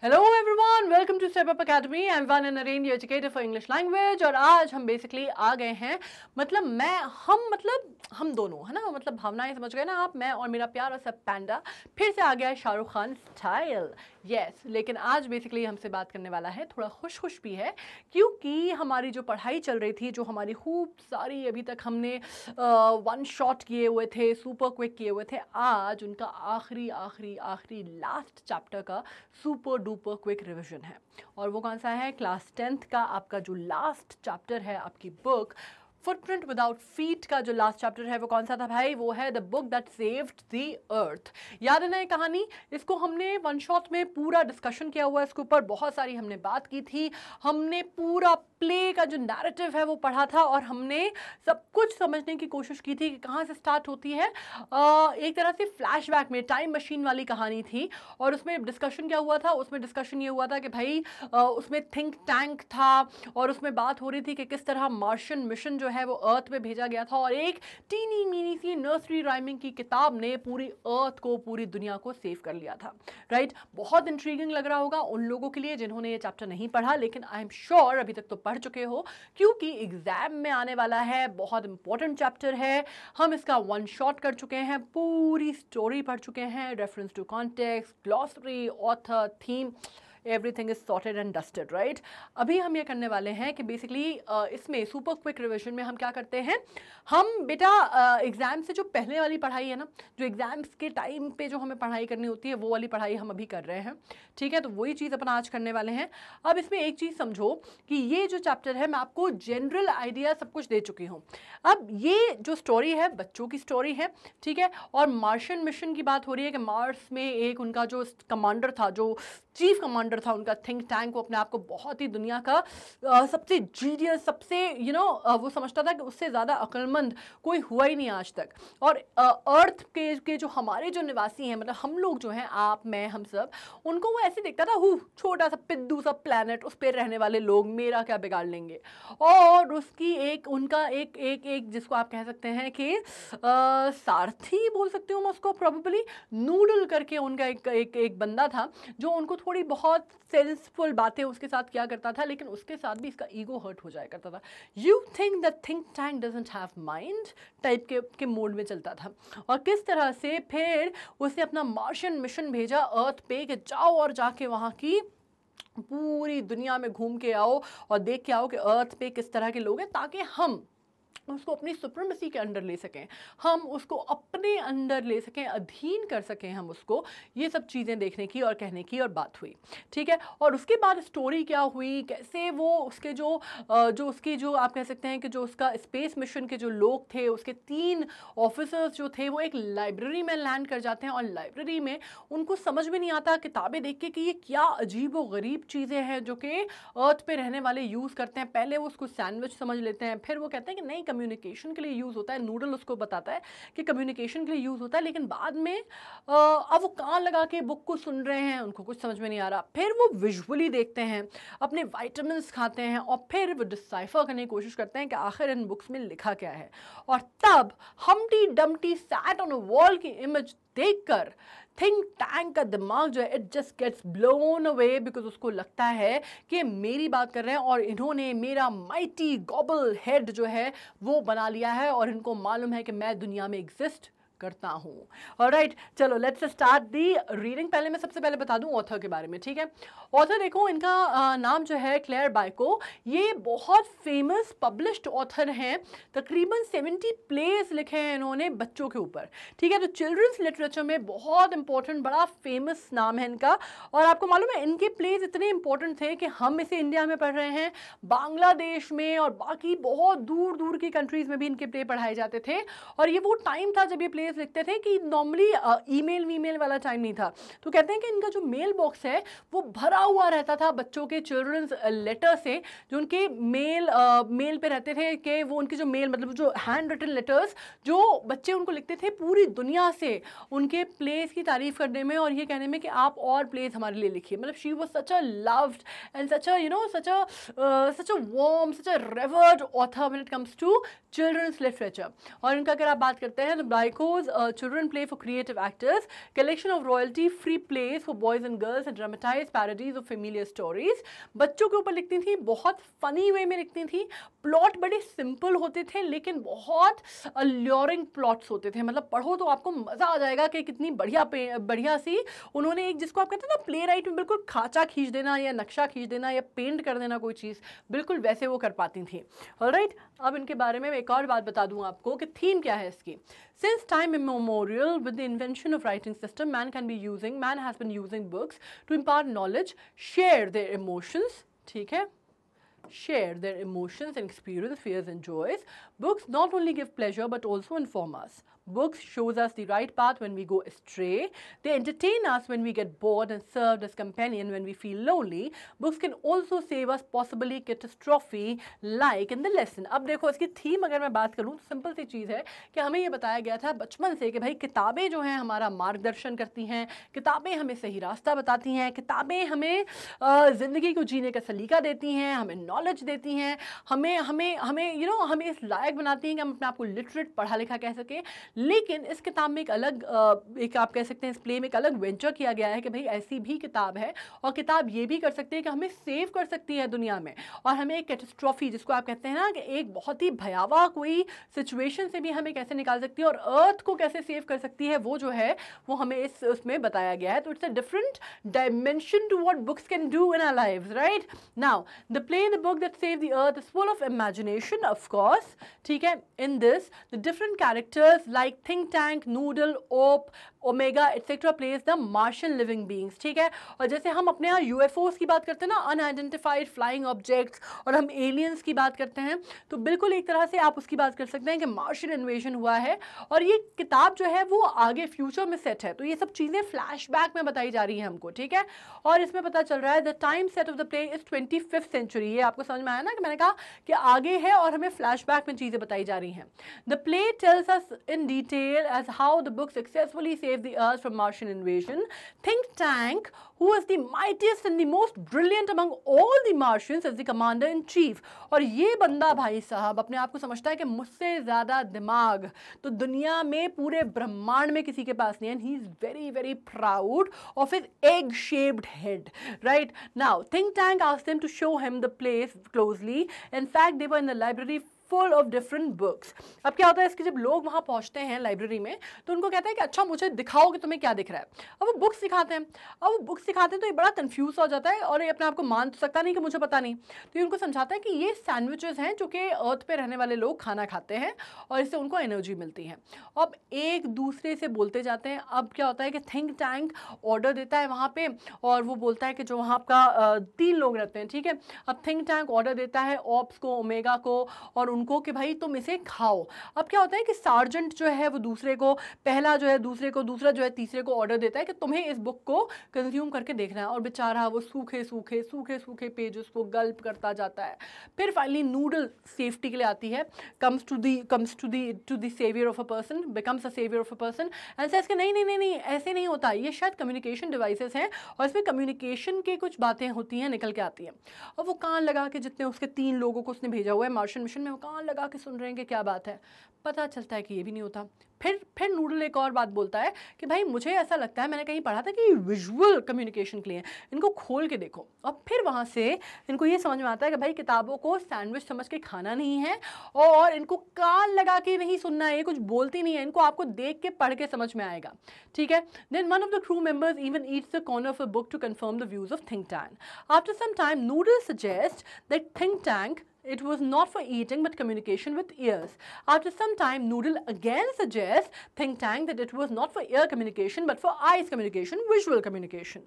Hello everyone, welcome to step up academy. I am one and arrange educator for English language. और आज हम basically आ गए हैं, हम दोनों, है ना, मतलब भावनाएं समझ गए ना आप, मैं और मेरा प्यारा सा पैंडा फिर से आ गया है शाहरुख खान स्टाइल। यस, लेकिन आज बेसिकली हमसे बात करने वाला है, थोड़ा खुश खुश भी है, क्योंकि हमारी जो पढ़ाई चल रही थी, जो हमारी खूब सारी अभी तक हमने वन शॉट किए हुए थे, सुपर क्विक किए हुए थे, आज उनका आखिरी आखिरी आखिरी लास्ट चैप्टर का सुपर डुपर क्विक रिवीजन है। और वो कौन सा है? क्लास 10th का आपका जो लास्ट चैप्टर है आपकी बुक फुटप्रिंट विदाउट फीट का जो लास्ट चैप्टर है वो कौन सा था भाई? वो है the book that saved the earth. याद है ना ये कहानी? इसको हमने वन शॉट में पूरा डिस्कशन किया हुआ है, इसके ऊपर बहुत सारी हमने बात की थी, हमने पूरा प्ले का जो नैरेटिव है वो पढ़ा था और हमने सब कुछ समझने की कोशिश की थी कि कहाँ से स्टार्ट होती है। एक तरह से फ्लैशबैक में टाइम मशीन वाली कहानी थी। और उसमें डिस्कशन क्या हुआ था? उसमें डिस्कशन ये हुआ था कि भाई उसमें थिंक टैंक था और उसमें बात हो रही थी कि किस तरह मार्शियन मिशन जो है वो अर्थ पे भेजा गया था, और एक टीनी मीनी सी नर्सरी राइमिंग की किताब ने पूरी अर्थ को, पूरी दुनिया को सेव कर लिया था। राइट? बहुत इंट्रीगिंग लग रहा होगा उन लोगों के लिए जिन्होंने ये चैप्टर नहीं पढ़ा, लेकिन आई एम श्योर अभी तक तो पढ़ चुके हो, क्योंकि एग्जाम में आने वाला है, बहुत इंपॉर्टेंट चैप्टर है। हम इसका वन शॉट कर चुके हैं, पूरी स्टोरी पढ़ चुके हैं, reference to context, glossary, author, theme, everything is sorted and dusted. Right? अभी हम ये करने वाले हैं कि बेसिकली इसमें सुपर क्विक रिविजन में हम क्या करते हैं, हम बेटा एग्जाम से जो पहले वाली पढ़ाई है ना, जो एग्जाम्स के टाइम पे जो हमें पढ़ाई करनी होती है, वो वाली पढ़ाई हम अभी कर रहे हैं। ठीक है? तो वही चीज़ अपन आज करने वाले हैं। अब इसमें एक चीज़ समझो कि ये जो चैप्टर है, मैं आपको जनरल आइडिया सब कुछ दे चुकी हूँ। अब ये जो स्टोरी है बच्चों की स्टोरी है, ठीक है? और मार्शियन मिशन की बात हो रही है कि मार्स में एक उनका जो कमांडर था, जो चीफ कमांडर था उनका थिंक टैंक, वो अपने आप को बहुत ही दुनिया का सबसे जीनियस, सबसे वो समझता था कि उससे ज़्यादा अक्लमंद कोई हुआ ही नहीं आज तक। और अर्थ के जो हमारे जो निवासी हैं, मतलब हम लोग जो हैं, आप, मैं, हम सब, उनको वो ऐसे देखता था, छोटा सा पिद्दू सा प्लैनेट, उस पर रहने वाले लोग मेरा क्या बिगाड़ लेंगे। और उसकी उनका एक जिसको आप कह सकते हैं कि सारथी बोल सकते हो मैं उसको, प्रोबेबली नूडल करके उनका एक बंदा था जो उनको थोड़ी बहुत सेंसफुल बातें उसके साथ किया करता था, लेकिन उसके साथ भी इसका ईगो हर्ट हो जाया करता था। You think that Think tank doesn't have mind type के मोड में चलता था। और किस तरह से फिर उसने अपना मार्शियन मिशन भेजा अर्थ पे कि जाओ और जाके वहाँ की पूरी दुनिया में घूम के आओ और देख के आओ कि अर्थ पे किस तरह के लोग हैं, ताकि हम उसको अपनी सुप्रीमेसी के अंडर ले सकें, हम उसको अपने अंडर ले सकें, अधीन कर सकें हम उसको। ये सब चीज़ें देखने की और कहने की और बात हुई। ठीक है? और उसके बाद स्टोरी क्या हुई, कैसे वो उसके जो आप कह सकते हैं कि जो उसका स्पेस मिशन के जो लोग थे, उसके 3 ऑफिसर्स जो थे, वो एक लाइब्रेरी में लैंड कर जाते हैं और लाइब्रेरी में उनको समझ में नहीं आता किताबें देख के कि ये क्या अजीब व गरीब चीज़ें हैं जो कि अर्थ पे रहने वाले यूज़ करते हैं। पहले वो उसको सैंडविच समझ लेते हैं, फिर वो कहते हैं कि नहीं, कम्युनिकेशन के लिए यूज़ होता है। नूडल उसको बताता है कि कम्युनिकेशन के लिए यूज़ होता है, लेकिन बाद में अब वो कान लगा के बुक को सुन रहे हैं, उनको कुछ समझ में नहीं आ रहा। फिर वो विजुअली देखते हैं, अपने वाइटामिन्स खाते हैं और फिर वो डिसाइफर करने की कोशिश करते हैं कि आखिर इन बुक्स में लिखा क्या है। और तब Humpty Dumpty sat on a wall की इमेज देखकर थिंक टैंक का दिमाग जो है, it just gets blown away, because उसको लगता है कि मेरी बात कर रहे हैं और इन्होंने मेरा माइटी गॉबल हेड जो है वो बना लिया है और इनको मालूम है कि मैं दुनिया में एग्जिस्ट करता हूँ। ऑलराइट, चलो लेट्स स्टार्ट दी रीडिंग। पहले मैं सबसे पहले बता दूं ऑथर के बारे में। ठीक है? ऑथर देखो, इनका नाम जो है क्लेयर बाइको। ये बहुत फेमस पब्लिश्ड ऑथर हैं, तकरीबन 70 प्लेस लिखे हैं इन्होंने बच्चों के ऊपर। ठीक है? तो चिल्ड्रंस लिटरेचर में बहुत इंपॉर्टेंट, बड़ा फेमस नाम है इनका। और आपको मालूम है इनके प्लेस इतने इंपॉर्टेंट थे कि हम इसे इंडिया में पढ़ रहे हैं, बांग्लादेश में और बाकी बहुत दूर दूर की कंट्रीज में भी इनके प्ले पढ़ाए जाते थे। और ये वो टाइम था जब ये प्ले लिखते थे कि नॉर्मली ईमेल वीमेल वाला टाइम नहीं था। तो कहते हैं कि इनका जो मेल बॉक्स है वो भरा हुआ रहता था बच्चों के चिल्ड्रंस लेटर से, जो उनके मेल पे रहते थे, कि वो उनके जो मेल, मतलब जो हैंड रिटन लेटर्स जो बच्चे उनको लिखते थे पूरी दुनिया से उनके प्लेस की तारीफ करने में और ये कहने में कि आप और प्लेस हमारे लिए लिखिए। मतलब she was such a loved and such a warm, such a revered author when it comes to children's literature. और इनका अगर आप बात करते हैं तो बाइको shows children play for creative actors, collection of royalty free plays for boys and girls and dramatized parodies of familiar stories. बच्चों के ऊपर लिखती थी, बहुत फनी वे में लिखती थी, प्लॉट बड़े सिंपल होते थे लेकिन बहुत अल्योरिंग प्लॉट्स होते थे, मतलब पढ़ो तो आपको मजा आ जाएगा कि कितनी बढ़िया सी उन्होंने एक, जिसको आप कहते हैं ना प्ले राइट में बिल्कुल खाचा खींच देना या नक्शा खींच देना या पेंट कर देना कोई चीज़, बिल्कुल वैसे वो कर पाती थी। ऑलराइट, अब इनके बारे में एक और बात बता दूं आपको कि थीम क्या है इसकी। Since time immemorial, with the invention of writing system, man has been using books to impart knowledge, share their emotions, ठीक है, share their emotions and experience, fears and joys. Books not only give pleasure but also inform us. Books shows us the right path when we go astray. They entertain us when we get bored and serve as companion when we feel lonely. Books can also save us possibly catastrophe like in the lesson. अब देखो इसकी theme अगर मैं बात करूँ तो simple सी चीज़ है कि हमें ये बताया गया था बचपन से कि भाई किताबें जो हैं हमारा मार्गदर्शन करती हैं, किताबें हमें सही रास्ता बताती हैं, किताबें हमें ज़िंदगी को जीने का सलीका देती हैं, हमें नॉलेज देती हैं, हमें इस लायक बनाती हैं कि हम अपने आप को लिटरेट पढ़ा लिखा कह सकें। लेकिन इस किताब में एक अलग एक आप कह सकते हैं इस प्ले में एक अलग वेंचर किया गया है कि भाई ऐसी भी किताब है और किताब ये भी कर सकती है कि हमें सेव कर सकती है दुनिया में, और हमें एक कैटास्ट्रॉफी जिसको आप कहते हैं ना कि एक बहुत ही भयावह कोई सिचुएशन से भी हमें कैसे निकाल सकती है और अर्थ को कैसे सेव कर सकती है, वो जो है वो हमें उसमें बताया गया है। तो it's a different dimension to what books can do in our lives, right. Now the play the book that save the earth is full of imagination, of course, ठीक है। In this the different characters like Think Tank, Noodle, Oop, Omega etcetera place the Martian living beings, ठीक है। और जैसे हम अपने यहाँ UFOs की बात करते हैं ना, अनआइडेंटिफाइड फ्लाइंग ऑब्जेक्ट्स, और हम एलियंस की बात करते हैं, तो बिल्कुल एक तरह से आप उसकी बात कर सकते हैं कि मार्शियन इन्वेजन हुआ है। और ये किताब जो है वो आगे फ्यूचर में सेट है, तो ये सब चीज़ें फ्लैशबैक में बताई जा रही हैं हमको, ठीक है। और इसमें पता चल रहा है the time set of the play is 25th century. ये आपको समझ में आया ना कि मैंने कहा कि आगे है और हमें फ्लैशबैक में चीज़ें बताई जा रही हैं। The play tells us in detail as how the book successfully saved the earth from Martian invasion. Think Tank, who was the mightiest and the most brilliant among all the Martians, as the commander in chief. और ये बंदा भाई साहब अपने आप को समझता है कि मुझसे ज़्यादा दिमाग तो दुनिया में पूरे ब्रह्मांड में किसी के पास नहीं है, and he is very very proud of his egg-shaped head. Right now, Think Tank asked them to show him the place closely. In fact, they were in the library full of different books. अब क्या होता है इसके जब लोग वहाँ पहुँचते हैं लाइब्रेरी में तो उनको कहते हैं कि अच्छा मुझे दिखाओ कि तुम्हें क्या दिख रहा है। अब वो बुक्स दिखाते हैं, तो ये बड़ा कंफ्यूज हो जाता है और ये अपने आप को मान तो सकता नहीं कि मुझे पता नहीं, तो ये उनको समझाता है कि ये सैंडविचेस हैं जो कि अर्थ पे रहने वाले लोग खाना खाते हैं और इससे उनको एनर्जी मिलती है। अब एक दूसरे से बोलते जाते हैं। अब क्या होता है कि थिंक टैंक ऑर्डर देता है वहाँ पे और वो बोलता है कि जो वहाँ का 3 लोग रहते हैं, ठीक है। अब थिंक टैंक ऑर्डर देता है ऑप्स को, ओमेगा को और उनको कि भाई तुम इसे खाओ। अब क्या होता है कि सार्जेंट जो है वो दूसरे को, पहला जो है दूसरे को, दूसरा जो है तीसरे को ऑर्डर देता है कि तुम्हें इस बुक को कंज्यूम करके देखना है, और बेचारा वो सूखे पेजेस को गल्प करता जाता है। फिर फाइनली नूडल सेफ्टी के लिए आती है, comes to the savior of a person, becomes a savior of a person and says कि नहीं ऐसे नहीं होता, ये शायद कम्युनिकेशन डिवाइसेस हैं और इसमें कम्युनिकेशन की कुछ बातें होती हैं, निकल के आती हैं। और वो कान लगा के, जितने उसके 3 लोगों को उसने भेजा हुआ है मार्शियन मिशन में, वो कान लगा के सुन रहे हैं कि क्या बात है। पता चलता है कि ये भी नहीं होता। फिर नूडल एक और बात बोलता है कि भाई मुझे ऐसा लगता है, मैंने कहीं पढ़ा था कि विजुअल कम्युनिकेशन के लिए इनको खोल के देखो। और फिर वहाँ से इनको ये समझ में आता है कि भाई किताबों को सैंडविच समझ के खाना नहीं है और इनको कान लगा के नहीं सुनना है, ये कुछ बोलती नहीं है, इनको आपको देख के पढ़ के समझ में आएगा, ठीक है। Then one of the crew members even eats the corner of a book to confirm the views of Think Tank. After some time Noodle suggest that Think Tank it was not for eating but communication with ears. After some time, Noodle again suggests Think Tank that it was not for ear communication but for eyes communication, visual communication.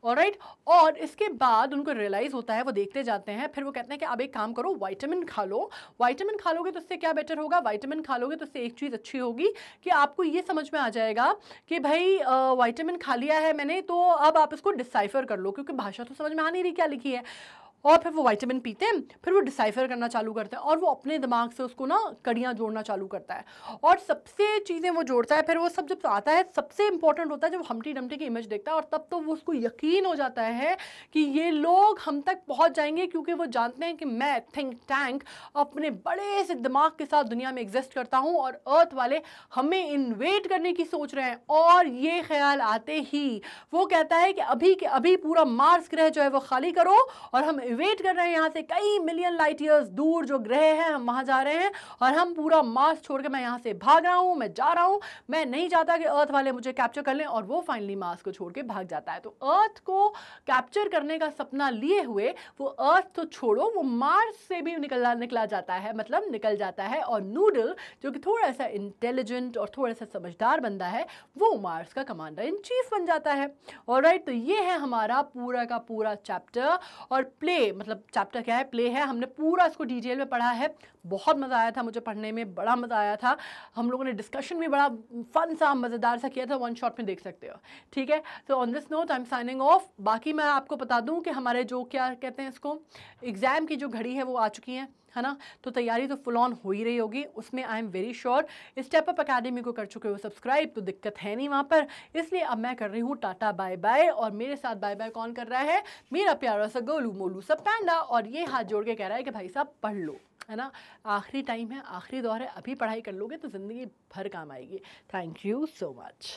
Alright, और इसके बाद उनको realise होता है, वो देखते जाते हैं, फिर वो कहते हैं कि अब एक काम करो, विटामिन खा लो। विटामिन खा लोगे तो उससे क्या बेटर होगा, विटामिन खा लोगे तो उससे एक चीज़ अच्छी होगी कि आपको ये समझ में आ जाएगा कि भाई विटामिन खा लिया है मैंने, तो अब आप इसको डिसाइफर कर लो, क्योंकि भाषा तो समझ में आ नहीं रही क्या लिखी है। और फिर वो विटामिन पीते हैं, फिर वो डिसाइफर करना चालू करते हैं और वो अपने दिमाग से उसको ना कड़ियाँ जोड़ना चालू करता है और सबसे चीज़ें वो जोड़ता है। फिर वो सब जब आता है, सबसे इंपॉर्टेंट होता है जब हम्टी डम्टी की इमेज देखता है, और तब तो वो उसको यकीन हो जाता है कि ये लोग हम तक पहुंच जाएंगे, क्योंकि वो जानते हैं कि मैं थिंक टैंक अपने बड़े से दिमाग के साथ दुनिया में एग्जिस्ट करता हूँ और अर्थ वाले हमें इन्वेट करने की सोच रहे हैं। और ये ख्याल आते ही वो कहता है कि अभी के अभी पूरा मार्स ग्रह जो है वो खाली करो, और हम वेट कर रहे हैं यहाँ से कई मिलियन लाइट ईयर्स दूर जो ग्रह है, हम वहाँ जा रहे हैं और हम पूरा मार्स छोड़ के मैं यहाँ से भाग रहा हूँ, मैं जा रहा हूँ, मैं नहीं चाहता कि अर्थ वाले मुझे कैप्चर कर लें। और वो फाइनली मार्स को छोड़ के भाग जाता है। तो अर्थ को कैप्चर करने का सपना लिए हुए वो अर्थ तो छोड़ो, वो मार्स से भी निकला जाता है, मतलब निकल जाता है। और नूडल जो कि थोड़ा सा इंटेलिजेंट और थोड़ा सा समझदार बंदा है, वो मार्स का कमांडर इन चीफ बन जाता है। ऑलराइट, तो ये है हमारा पूरा का पूरा चैप्टर। और प्ले, मतलब चैप्टर क्या है, प्ले है। हमने पूरा इसको डिटेल में पढ़ा है, बहुत मज़ा आया था मुझे पढ़ने में, बड़ा मज़ा आया था। हम लोगों ने डिस्कशन भी बड़ा फन सा मज़ेदार सा किया था, वन शॉट में देख सकते हो। ठीक है, तो on this note I am signing off. बाकी मैं आपको बता दूं कि हमारे जो क्या कहते हैं इसको, एग्ज़ाम की जो घड़ी है वो आ चुकी है ना, तो तैयारी तो फुल ऑन हो ही रही होगी उसमें, I am very sure. Step up academy को कर चुके हो सब्सक्राइब, तो दिक्कत है नहीं वहाँ पर। इसलिए अब मैं कर रही हूँ टाटा बाय बाय, और मेरे साथ बाय बाय कौन कर रहा है, मेरा प्यारा सा गोलू मोलू सा पैंडा। और ये हाथ जोड़ के कह रहा है कि भाई साहब पढ़ लो, है ना, आखिरी टाइम है, आखिरी दौर है, अभी पढ़ाई कर लोगे तो ज़िंदगी भर काम आएगी। Thank you so much.